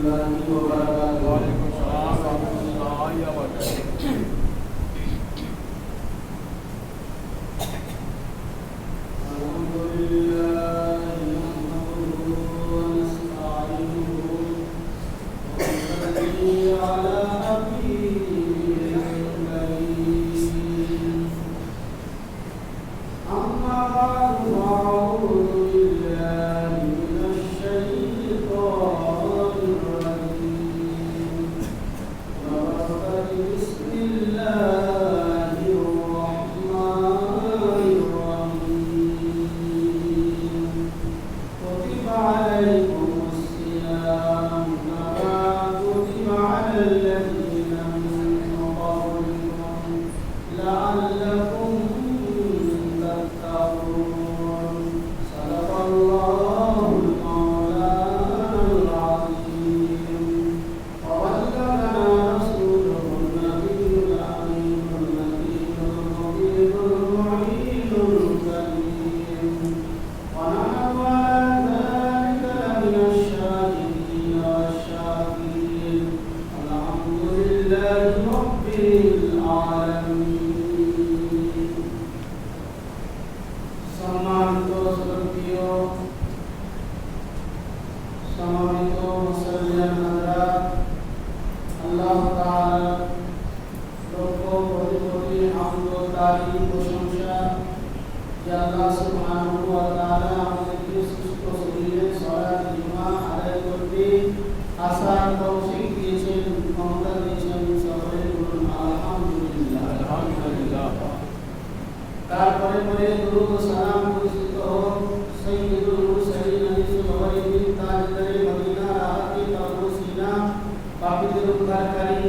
কত বড় উপকার পেলে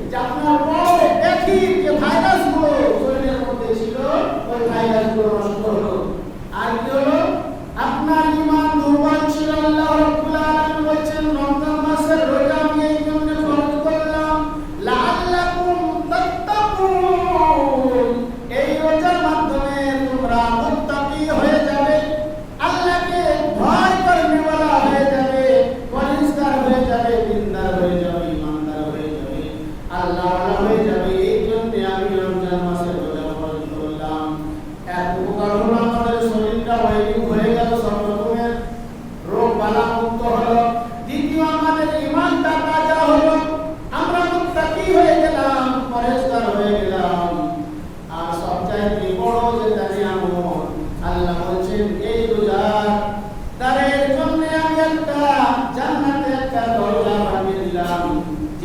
যে আপনার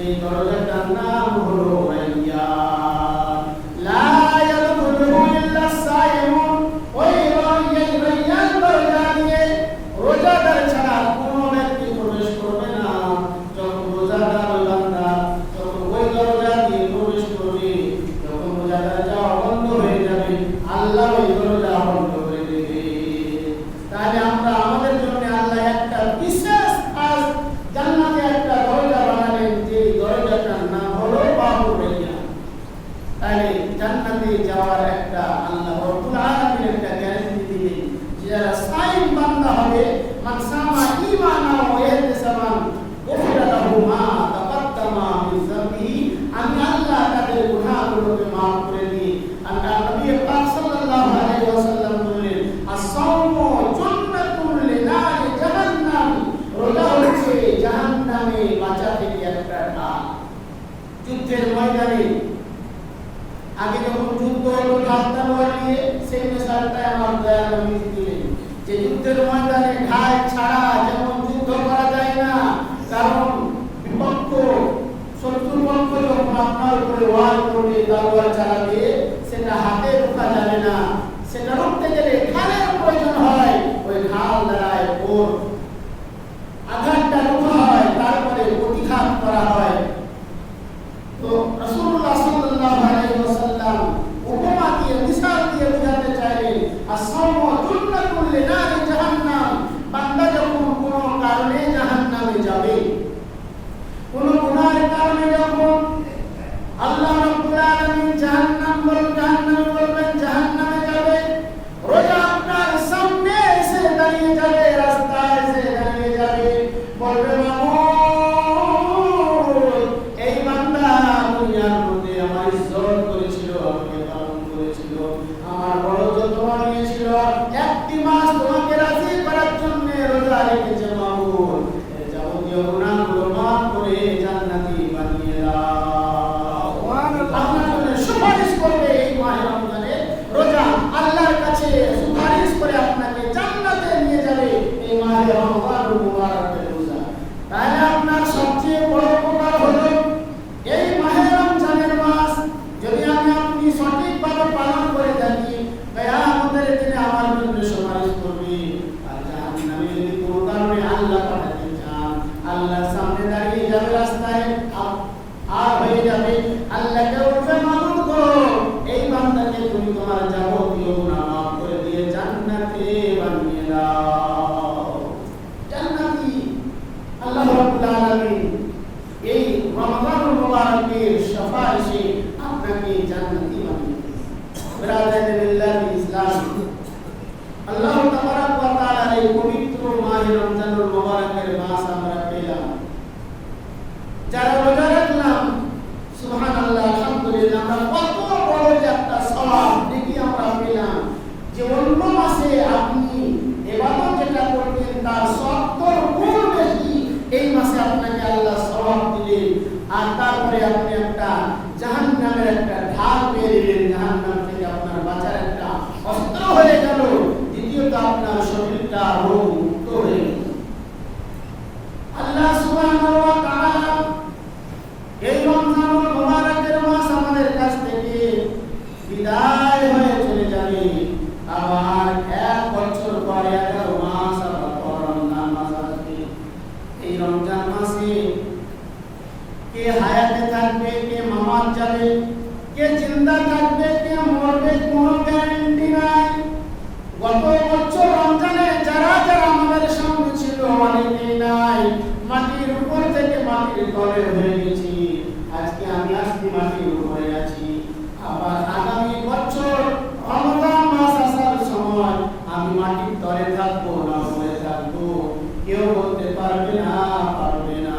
সেই দরজাটার নাম হলো রাইয়ান। লা ইয়াদখুলুহু ইল্লা সাইমুন। ওই রাইয়ান দরজা দিয়ে রোজাদার ছাড়া কোনো ব্যক্তি প্রবেশ করবে না। যখন রোজাদার বান্দা যখন ওই দরজা দিয়ে প্রবেশ করবে, যখন রোজাদার যাওয়া বন্ধ হয়ে যাবে, আল্লাহ ওই দরজা বন্ধ করে দেবে। তাহলে আমরা আমাদের জন্য আল্লাহ একটা বিশেষ খাস জান্নাতে একটা দরজা বানালেন, যে দরজাটার নাম হলো বাবুর রাইয়ান। তাহলে জান্নাতে যাওয়ার একটা আল্লাহ রব্বুল আলামিন একটা গ্যারান্টি দিলেন, যারা সাইম বান্দা হবে, মান সামা ঈমানা ওয়া ইহতিসাবান গুফিরা লাহু মা তাকাদ্দামা মিন যামবিহি। আমি আল্লাহ তাদের গুনাহগুলোকে মাফ করে দিই। আল্লাহ নবী পাক সাল্লাল্লাহু আলাইহি ওয়াসাল্লাম বললেন, আস-সাওমু জান্নাতুল লিনারি জাহান্নাম। রোজা হচ্ছে জাহান্নামে বাঁচা থেকে একটা ঢাল। যুদ্ধের ময়দানে আগে যখন যুদ্ধ হলো ঢাল নিয়ে, সেই মেশালটাই আমার দয়াল নবী দিলেন যে যুদ্ধের ময়দানে ঢাল ছাড়া যেমন যুদ্ধ করা যায় না, কারণ বিপক্ষ শত্রুপক্ষ যখন আপনার উপরে ওয়ার করবে, তলোয়ার চালাবে, সেটা হাতে রোকা যাবে না। সেটা রুখতে গেলে ঢালের প্রয়োজন হয়। ওই ঢাল দ্বারায় ওর আঘাতটা রোকা হয়, তারপরে প্রতিঘাত করা হয়। তো রাসূলুল্লাহ সাল্লাল্লাহু আলাইহি ওয়াসাল্লাম উপমা দিয়ে মিসাল দিয়ে বোঝাতে চাইলেন, আস-সাওমু জান্নাতুল লিনারি জাহান্নাম। বান্দা যখন কোনো কারণে জাহান্নামে যাবে, কোনো গুনাহের কারণে যখন আল্লাহ রাব্বুল আলামিন বলবেন জাহান্নামে যাবে, রোজা আপনার সামনে এসে দাঁড়িয়ে যাবে, রাস্তায় এসে দাঁড়িয়ে যাবে, বলবে মামুন, এই বান্দা দুনিয়ার মধ্যে আমার ইজ্জত করেছিল, আমাকে পালন করেছিল, আমার বড় যত্ন নিয়েছিল, একটি মাস তোমাকে রাজি করার জন্য রোজা রেখেছে মামুন, এই যাবতীয় গুনাহগুলো মাফ করে জান্নাতি বানিয়ে দাও। আপনার জন্য সুপারিশ করবে এই মাহে রমজানে রোজা, আল্লাহর কাছে সুপারিশ করে আপনাকে জান্নাতে নিয়ে যাবে এই মাহে রমজান মুবারকের রোজা। তাহলে আপনার সবচেয়ে বড় উপকার হলো এই মাহে রমজানের মাস যদি আপনি সঠিকভাবে পালন করে থাকি, কিয়ামতের দিনে আমার জন্য সুপারিশ করবে। আর জাহান্নামে যদি কোনো কারণে আল্লাহ পাঠাতে চান, আল্লাহর সামনে দাঁড়িয়ে যাবে, রাস্তায় আর হয়ে যাবে, আল্লাহকে বলবে মাফ করো, এই বান্দাকে তুমি তোমার যাবতীয় গুনাহ মাফ করে দিয়ে জান্নাতে বানিয়ে দাও। জান্নাতি আল্লাহ রাব্বুল আলামিন এই রমজানুল মুবারকের সুপারিশে আপনাকে জান্নাতি বানিয়ে দেবে। বিরাদাতিল্লাহ ইসলাম, আল্লাহ তাবারাক ওয়া তাআলার এই পবিত্র মাহে রমজানুল মুবারকের মাস আমরা পেলাম। যারা রোজা রাখলাম, সুবহানাল্লাহ, আলহামদুলিল্লাহ, আমরা কত বড় একটা সওয়াব দেখি আমরা পেলাম, যে অন্য মাসে আপনি ইবাদত যেটা করতেন তার 70 গুণ বেশি এই মাসে আপনাকে আল্লাহ সওয়াব দিলেন। আর তারপরে আপনি একটা জাহান্নামের একটা ঢাল পেয়ে গেলেন, জাহান্নাম থেকে আপনার বাঁচার একটা অস্ত্র হয়ে গেল। দ্বিতীয়ত আপনার শরীরটা রোগ মুক্ত হয়ে গেল। আল্লাহ সুবহানাহু ওয়া তাআলা এই রমজানুল মুবারকের মাস আমাদের কাছ থেকে বিদায় হয়ে চলে যাবে। আবার 1 বছর পর 11 মাস আবার রমজান মাস আসবে। এই রমজান মাসে কে হায়াতে থাকবে, কে মামাত যাবে, কে জিন্দা থাকবে, কে মরবে, কোনো গ্যারান্টি নাই। গত বছর রমজানে যারা যারা আমাদের সঙ্গে ছিল অনেকেই নাই, মাটির উপর থেকে মাটির তলে হয়ে গেছি। আজকে আমি আসছি মাটির উপরে আছি। আবার আগামী বছর রমজান মাস আসার সময় আমি মাটির তলে থাকবো না উপরে থাকবো, কেউ বলতে পারবে না, পারবে না।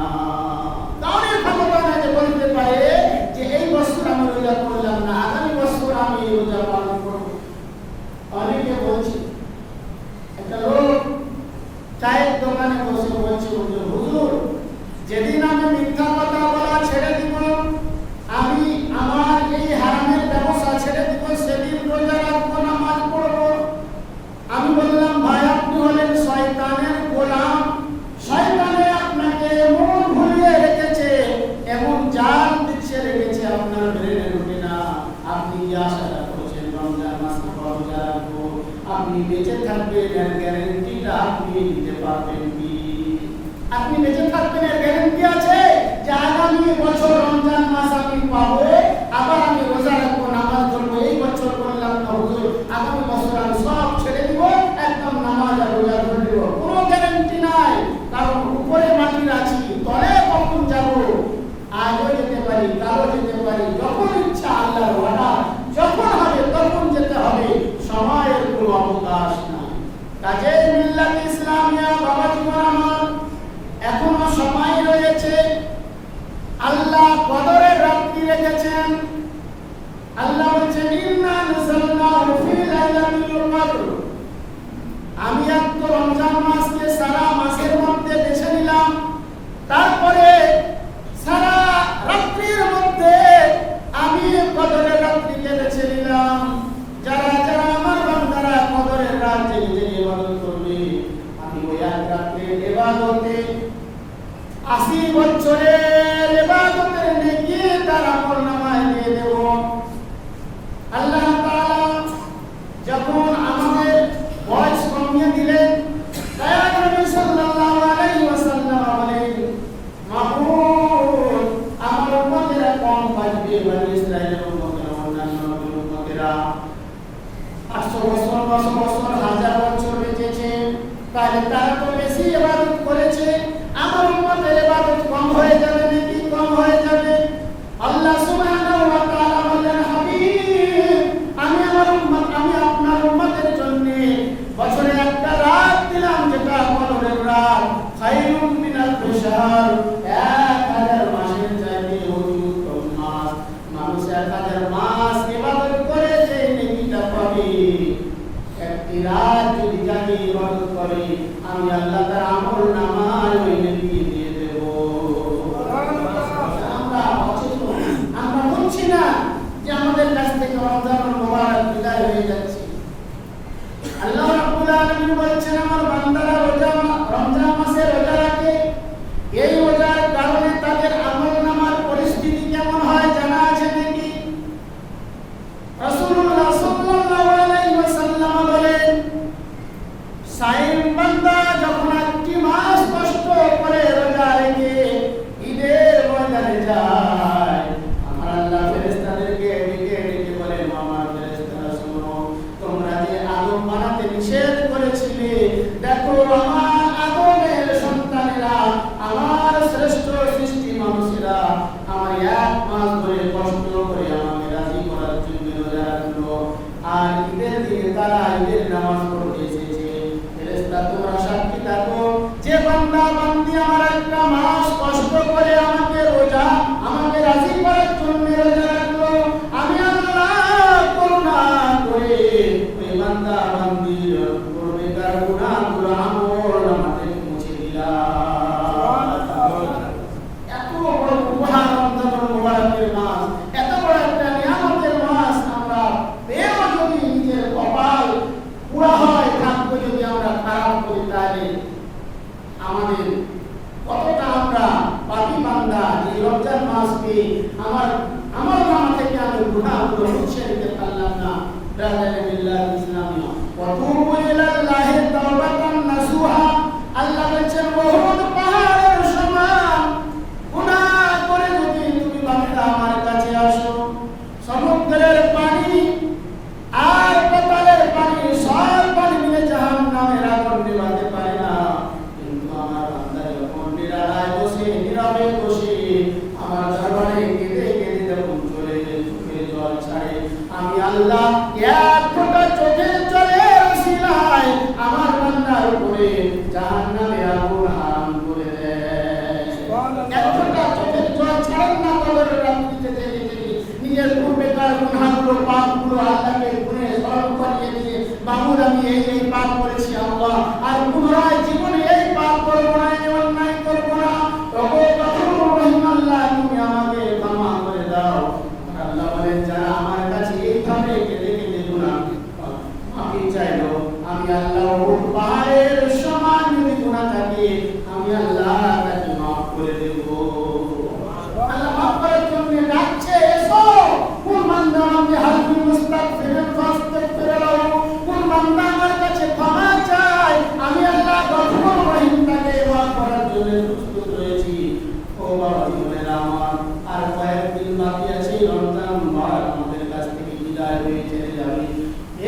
তাহলে ক্ষমতা নাই যে বলতে পারে যে এই বছর আমি রোজা করলাম না, আগামী বছর আমি রোজা পালন করবো। অনেকে বলছে, একটা লোক চায়ের দোকানে বসে বলছে, হুজুর, যেদিন আমি মিথ্যা কথা বলা ছেড়ে দিব, আমি আমার এই হারামের ব্যবসা ছেড়ে দিব, সেদিন রোজা রাখবো, নামাজ পড়বো। আমি বললাম, ভাই আপনি হলেন শয়তানের গোলাম। শয়তানে আপনাকে এমন ভুলিয়ে রেখেছে, এমন বেঁচে থাকবেন এর গ্যারান্টিটা আপনি দিতে পারবেন কি? আপনি বেঁচে থাকবেন এর গ্যারান্টি আছে যে আগামী বছর রমজান মাস আমি পাবো, আবার আমি রোজা রাখবো, নামাজ ধরবো, এই বছর করলাম না হুজুর, আগামী বছর আমি সব ছেড়ে দিব, একদম নামাজ আর রোজা ধরে দিব? কোনো গ্যারান্টি নাই। কারণ উপরে মাটির আছি, তলে কখন যাব? আজও যেতে পারি, কালও যেতে পারি, যখন ইচ্ছা আল্লাহর অর্ডার, যখন হবে তখন যেতে হবে, সময়ের কোনো অবকাশ নাই। কাজেই মিল্লাত ইসলামিয়া বাবা জীবন আমার এখনো সময় রয়েছে। আল্লাহ কদরের রাত্রি রেখেছেন। আল্লাহ বলেছেন ইন্না নাযালনাহু ফি লাইলাতুল কদর। আমি এত রমজান মাসকে সারা মাসের মধ্যে বেছে নিলাম, তারপরে সারা রাত্রির মধ্যে আমি কদরের রাত্রিকে বেছে নিলাম। যারা যারা আমার বান্দারা কদরের রাত জেগে জেগে ইবাদত করবে, আমি ওই এক রাত্রির ইবাদতে ৮০ বছরের ইবাদতের নেকি তার আমলনামায় দিয়ে দেব। আল্লাহ তাআলা যখন আমাদের বয়স কমিয়ে দিলেন, দয়ার নবী সাল্লাল্লাহু আলাইহি ওয়াসাল্লাম বলেন, মাহবুব আমার উম্মতেরা কম বাঁচবে, বনি ইসরাইলের উম্মতেরা, অন্যান্য নবীর উম্মতেরা ৮০০ বছর, ৯০০ বছর, ১০০০ বছর বেঁচেছে, তাহলে তারা তো বেশি ইবাদত করেছে, আমার উম্মতের ইবাদত কম হয়ে যাবে নাকি? কম হয়ে যাবে। আল্লাহ সুবহানাহু ওয়া তাআলা বলেন, হাবিব আমি আমার উম্মত, আমি আপনার উম্মতের জন্য বছরে একটা রাত দিলাম, যেটা কদরের রাত, খায়রুম মিনাল শাহর, ১০০০ মাসের চাইতে অতি উত্তম মাস। মানুষ ১০০০ মাস ইবাদত করে যে নেকিটা পাবে, একটি রাত যদি জাগিয়ে ইবাদত করে, আমি আল্লাহ তার আমলনামায় ওই নেকি দিয়ে দেব। আমরা অচেতন, আমরা বুঝছি না যে আমাদের কাছ থেকে রমজানুল মুবারক বিদায় হয়ে যাচ্ছে। আল্লাহ রাব্বুল আলামিন বলছেন, আমার বান্দারা রমজান মাসে রোজা রাখে, এই রোজার কারণে তাদের আমলনামার পরিস্থিতি কেমন হয় জানা আছে নাকি? রাসূলুল্লাহ সাল্লাল্লাহু আলাইহি ওয়াসাল্লাম বলেন, সাইম বান্দা যখন একটি মাস কষ্ট করে রোজা রেখে ঈদের ময়দানে যায়, আমার আল্লাহ ফেরেশতাদেরকে ডেকে ডেকে বলেন, আমার ফেরেশতারা শোনো, তোমরা যে আদম বানাতে নিষেধ করেছিলে, দেখো আমার আদমের সন্তানেরা, আমার শ্রেষ্ঠ সৃষ্টি মানুষেরা আমার ১ মাস ধরে কষ্ট করে আমাকে রাজি করার জন্য রোজা রাখলো, আর ঈদের দিনে তারা ঈদের নামাজ পড়তে এসেছে। ফেরেশতা তোমরা সাক্ষী থাকো, যে বান্দা বান্দি আমার একটা মাস কষ্ট করে আমাকে রাজি করার জন্য রোজা রাখলো, আমি আল্লাহ করুণা করে ওই বান্দা বান্দির পূর্বেকার গুনাহগুলো আমলনামাতে মুছে দিলাম। এত বড় উপহার রমজানুল মুবারকের মাস, এত বড় একটা নিয়ামতের মাস, আমরা পেয়েও যদি নিজের কপাল পুরা হয়, ভাগ্য যদি আমরা খারাপ করি, তাহলে আমাদের কতটা আমরা পাপী বান্দা। এই রমজান মাস পেয়ে আমার নাম থেকে আমি গুনাহগুলো মুছে দিতে পারলাম না। বিল্লাহ ইসলামিয়া ওয়া তুবু ইলাল্লাহি তাওবাতান নাসুহা। আল্লাহ বলেছেন, ওহুদ পাহাড়ের সমান গুনাহ করে যদি তুমি বান্দা আমার কাছে আসো, সমুদ্রের পানি আর পাতালের পানি, সব পানি মিলে জাহান্নামের আগুন নিভাতে পারে না, কিন্তু আমার বান্দা যখন নিরালায় বসে, নীরবে বসে আমার দরবারে কেঁদে কেঁদে যখন চোখের জল ছাড়ে, আমি আল্লাহ এক ফোঁটা চোখের জলের ওসিলায় আমার বান্দার উপরে জাহান্নামের আগুন হারাম করে দেয়। এক ফোঁটা চোখের জল ছাড়েন না কবরের রাত্রিতে জেগে জেগে নিজের পূর্বেকার গুনাহগুলো, পাপগুলো আল্লাহকে গুনে স্মরণ করিয়ে দিয়ে, মামুর আমি এই পাপ করেছি আল্লাহ, আর পুনরায় জীবনে এই পাপ করবো না, এই অন্যায় করবো না, তবে গফুর রহিম আল্লাহ তুমি আমাকে ক্ষমা করে দাও। আল্লাহ বলেন, যারা আমার কাছে এইভাবে কেঁদে কেঁদে গুনাহ মাফি চাইলো, আমি আল্লাহ ওহুদ পাহাড়ের সমান যদি গুনাহ থাকে, আমি আল্লাহ তাকে মাফ করে দেব। আল্লাহ মাফ করার জন্য ডাকছে, এসো কোন বান্দা আমাকে হালকুল মুস্তাগফিরিন ফাস্তাগফির লাহু, কোন বান্দা আমার কাছে ও বাবা জীবনের আমার আর কয়েকদিন বাকি আছে রমজান মুবারক আমাদের কাছ থেকে বিদায় হয়ে চলে যাবে।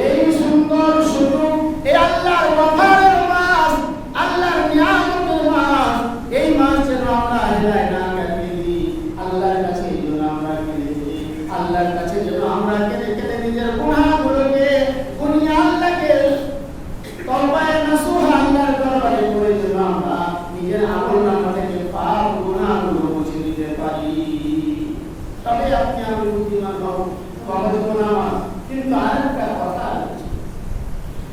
এই সুন্দর সুযোগ, এই আল্লাহর ওয়াফারের মাস, আল্লাহর নিয়ামতের মাস, এই মাস যেন আমরা হেলায় না কাটিয়ে দিই। আল্লাহর কাছে যেন আমরা কেঁদে দিই, আল্লাহর কাছে যেন আমরা কেঁদে কেঁদে নিজের গুনাহগুলোকে গুনিয়ে আল্লাহকে তওবায়ে নাসুহা আল্লাহর দরবারে পড়ে যেন আমরা নিজের আমলনামা থেকে পাপ গুনাহগুলো মুছে দিতে পারি। তবে আপনি আমি বুদ্ধিমান হব, গুনাহ। কিন্তু আরেকটা কথা আছে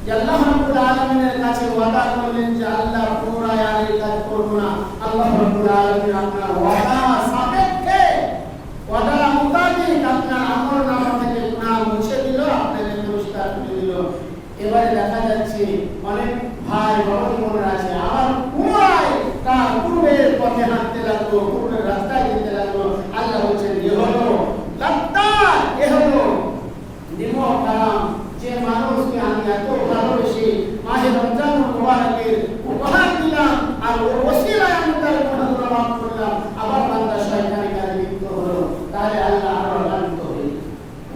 যে আল্লাহ রাব্বুল আলামিনের কাছে ওয়াদা করলেন যে আল্লাহ পুনরায় আর এই কাজ করব না। আল্লাহ রাব্বুল আলামিন আপনার ওয়াদা সাপেক্ষে, ওয়াদা মোতাবেক আপনার আমলনামা থেকে গুনাহ মুছে দিল, আপনাকে পুরস্কার করে দিল। এবারে দেখা যাচ্ছে অনেক ভাই বড় বোনেরা আছে আমার পুনরায় তার পূর্বের পথে হাঁটতে লাগলো, পূর্বের রাস্তায় যেতে লাগলো। আল্লাহ বলছেন এ হলো লাত্তার, এ হলো নিমক হারাম। যে মানুষকে আমি এত ভালোবেসে মাহে রমজান মুবারকের উপহার দিলাম আর ওর ওসিলায় আমি তার গুনাহগুলো মাফ করলাম, আবার বান্দা শয়তানি কাজে লিপ্ত হলো, তাহলে আল্লাহ আরো লানত হয়ে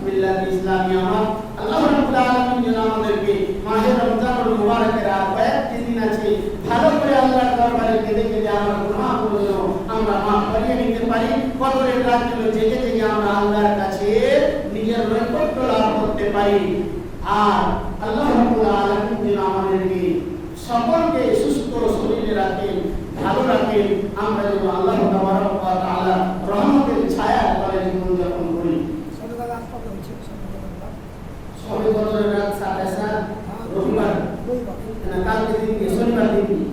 মিল্লাত ইসলামী আমার আল্লাহ রাব্বুল আলামিন যেন আমাদেরকে মাহে রমজান মুবারকের আর কয়েকটি দিন আছে ভালো করে আল্লাহর দরবারে কেঁদে কেঁদে আমার গুনাহগুলো যেন আমরা মাফ করিয়ে নিতে পারি। কদরের রাতগুলো জেগে জেগে আমরা আল্লাহর কাছে নিজের নৈকট্য লাভ করতে পারি। আর আল্লাহ রাব্বুল আলামিন যেন আমাদেরকে সকলকে সুস্থ শরীরে রাখেন, ভালো রাখেন। আমরা যেন আল্লাহ তাবারক ওয়া তাআলা রহমতের ছায়ার তলে জীবন যাপন করি। সবে কদরের রাত 27 রবিবার না কালকে দিন দিয়ে শনিবার দিন দিয়ে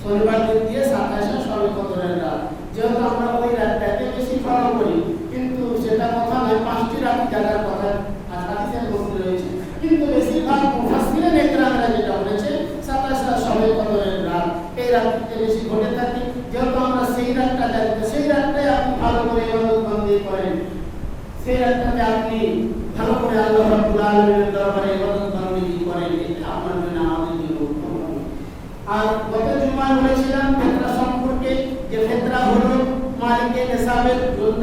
শনিবার দিন দিয়ে 27 সবে কদরের রাত। যেহেতু আমরা ওই রাতটাকে বেশি ফলো করি, কিন্তু সেটা কথা নয়, 5টি রাত জাগার কথা হাদিসের মধ্যে রয়েছে। কিন্তু বেশিরভাগ মুফাসসিরিন একরামরা যেটা বলেছে 27 সবে কদরের রাত, এই রাতটা বেশি ঘটে থাকে। যেহেতু আমরা সেই রাতটা জানি, সেই রাতটাই আপনি ভালো করে ইবাদত বন্দেগি করেন, সেই রাতটাতে আপনি ভালো করে আল্লাহ রাব্বুল আলামিনের দরবারে ইবাদত বন্দেগি করেন, এটা আপনার জন্য আমাদের জন্য উত্তম। আর গত জুমায় বলেছিলাম ফিতরা সম্পর্কে, যে ফিতরা হলো মালিকের নিসাবের জন্য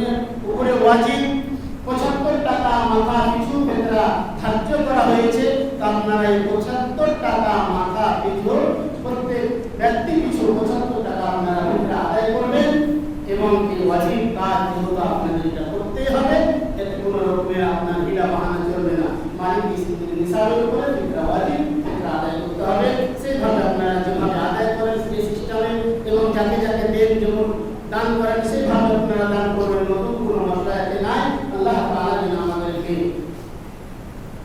উপরে ওয়াজিব 75 টাকা মাথা পিছু ফিতরা ধার্য করা হয়েছে। তো আপনারা এই 75 টাকা মাথা পিছু প্রত্যেক ব্যক্তি পিছু 75 টাকা আপনারা ফিতরা আদায় করবেন এবং এই ওয়াজিব কাজ যেহেতু আপনাদের এটা করতেই হবে, এতে কোনো রকমের আপনার হিলা বাহানা চলবে না। মালিক নিসাবের উপরে ফিতরা ওয়াজিব, ফিতরা আদায় করতে হবে। সেইভাবে আপনারা যেভাবে আদায় করেন সেই সিস্টেমে এবং যাকে যাকে দেন যেমন দান করেন সেইভাবে আপনারা দান করবেন। নতুন কোনো মশলা এতে নাই। আল্লাহ তাআলা যেন আমাদেরকে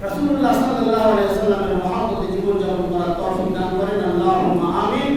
রাসূলুল্লাহ সাল্লাল্লাহু আলাইহি ওয়াসাল্লামের মহব্বতে জীবন যাপন করার তৌফিক দান করেন। আল্লাহুম্মা আমিন।